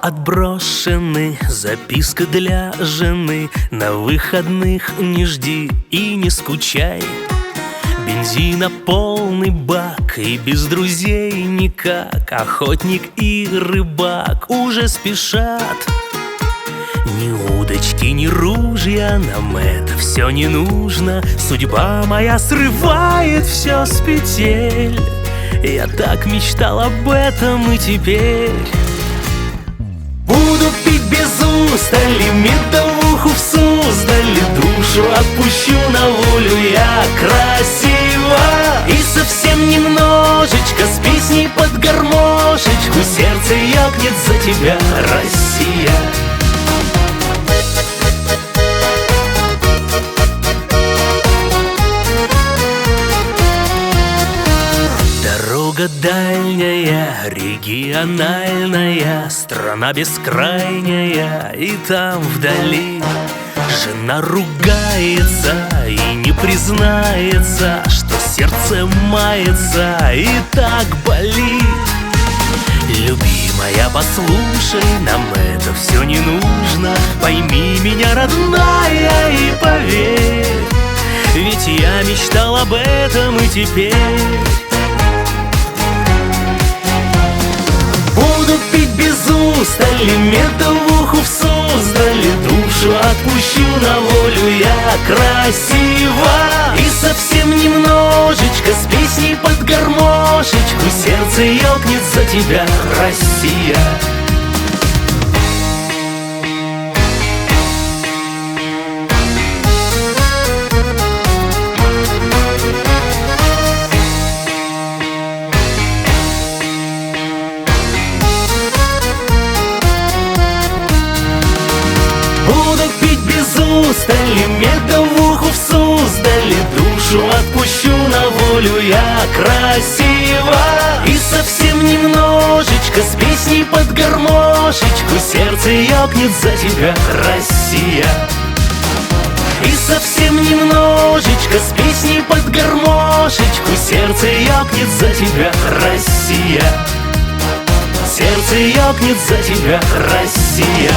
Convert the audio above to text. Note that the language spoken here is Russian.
отброшены, записка для жены: на выходных не жди и не скучай. Бензина полный бак, и без друзей никак. Охотник и рыбак уже спешат. Ни удочки, ни ружья, нам это все не нужно. Судьба моя срывает все с петель. Я так мечтал об этом, и теперь буду пить без устали медовуху в Суздале. Душу отпущу на волю я красиво, и совсем немножечко с песней под гармошечку сердце ёкнет за тебя, Россия. Дорога дальняя, региональная, страна бескрайняя, и там вдали жена ругается и не признается, что сердце мается и так болит. Любимая, послушай, нам это все не нужно. Пойми меня, родная, и поверь, ведь я мечтал об этом, и теперь буду пить без устали медовуху в Суздале. Душу отпущу на волю я красиво, и совсем немножечко с песней под гармошечку сердце ёкнет за тебя, Россия. Буду пить без устали медовуху в Суздале. Душу отпущу на волю я красиво, и совсем немножечко с песней под гармошечку сердце ёкнет за тебя, Россия. И совсем немножечко с песней под гармошечку сердце ёкнет за тебя, Россия. Сердце ёкнет за тебя, Россия.